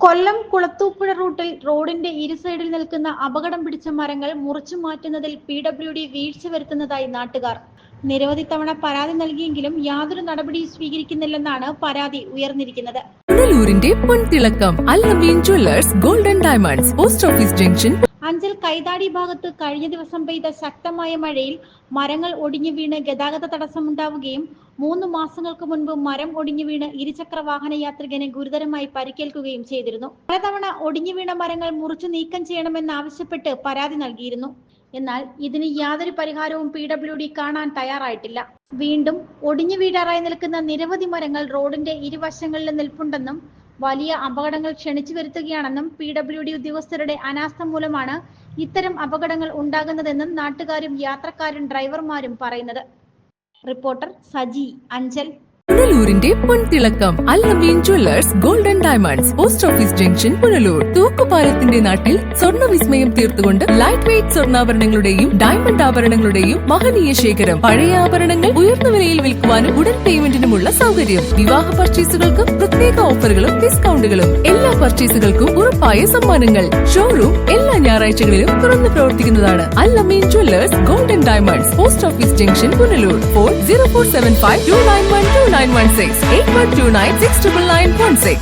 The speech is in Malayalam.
കൊല്ലം കുളത്തൂപ്പുഴ റൂട്ടിൽ റോഡിന്റെ ഇരുസൈഡിൽ നിൽക്കുന്ന അപകടം പിടിച്ച മരങ്ങൾ മുറിച്ചു മാറ്റുന്നതിൽ PWD വീഴ്ച വരുത്തുന്നതായി നാട്ടുകാർ നിരവധി തവണ പരാതി നൽകിയെങ്കിലും യാതൊരു നടപടിയും സ്വീകരിക്കുന്നില്ലെന്നാണ് പരാതി ഉയർന്നിരിക്കുന്നത്. പുനലൂരിന്റെ പൊൻതിളക്കം Al-Ameen jewellers golden diamonds post office junction. Anchal Kaithadi ഭാഗത്ത് കഴിഞ്ഞ ദിവസം പെയ്ത ശക്തമായ മഴയിൽ മരങ്ങൾ ഒടിഞ്ഞു വീണ് ഗതാഗത തടസ്സമുണ്ടാവുകയും 3 മാസങ്ങൾക്ക് മുൻപ് മരം ഒടിഞ്ഞു വീണ് ഇരുചക്ര വാഹന യാത്രികന് ഗുരുതരമായി പരിക്കേൽക്കുകയും ചെയ്തിരുന്നു. പലതവണ ഒടിഞ്ഞു വീണ മരങ്ങൾ മുറിച്ചു നീക്കം ചെയ്യണമെന്നാവശ്യപ്പെട്ട് പരാതി നൽകിയിരുന്നു. എന്നാൽ ഇതിന് യാതൊരു പരിഹാരവും PWD കാണാൻ തയ്യാറായിട്ടില്ല. വീണ്ടും ഒടിഞ്ഞു വീഴാറായി നിൽക്കുന്ന നിരവധി മരങ്ങൾ റോഡിന്റെ ഇരുവശങ്ങളിലും നിൽപ്പുണ്ടെന്നും വലിയ അപകടങ്ങൾ ക്ഷണിച്ചു വരുത്തുകയാണെന്നും PWD ഉദ്യോഗസ്ഥരുടെ അനാസ്ഥ മൂലമാണ് ഇത്തരം അപകടങ്ങൾ ഉണ്ടാകുന്നതെന്നും നാട്ടുകാരും യാത്രക്കാരും ഡ്രൈവർമാരും പറയുന്നത്. റിപ്പോർട്ടർ സജി, അഞ്ചൽ. പുനലൂരിന്റെ പൊൻതിളക്കം Al-Ameen jewellers golden diamonds post office junction, Punalur. തൂക്കുപാലത്തിന്റെ നാട്ടിൽ സ്വർണ്ണ വിസ്മയം തീർത്തുകൊണ്ട് ലൈറ്റ് വെയ്റ്റ് സ്വർണ്ണാഭരണങ്ങളുടെയും ഡയമണ്ട് ആഭരണങ്ങളുടെയും മഹനീയ ശേഖരം. പഴയ ആഭരണങ്ങൾ ഉയർന്ന വിലയിൽ വിൽക്കുവാനും ഉടൻ പേയ്മെന്റിനുമുള്ള സൗകര്യം. വിവാഹ പർച്ചേസുകൾക്ക് പ്രത്യേക ഓഫറുകളും ഡിസ്കൗണ്ടുകളും. എല്ലാ പർച്ചേസുകൾക്കും ഉറപ്പായ സമ്മാനങ്ങൾ. ഷോറൂം എല്ലാ ഞായറാഴ്ചകളിലും തുറന്നു പ്രവർത്തിക്കുന്നതാണ്. Al-Ameen jewellers golden diamonds post office junction, Punalur. Phone 0475 291 2916 8129 69916.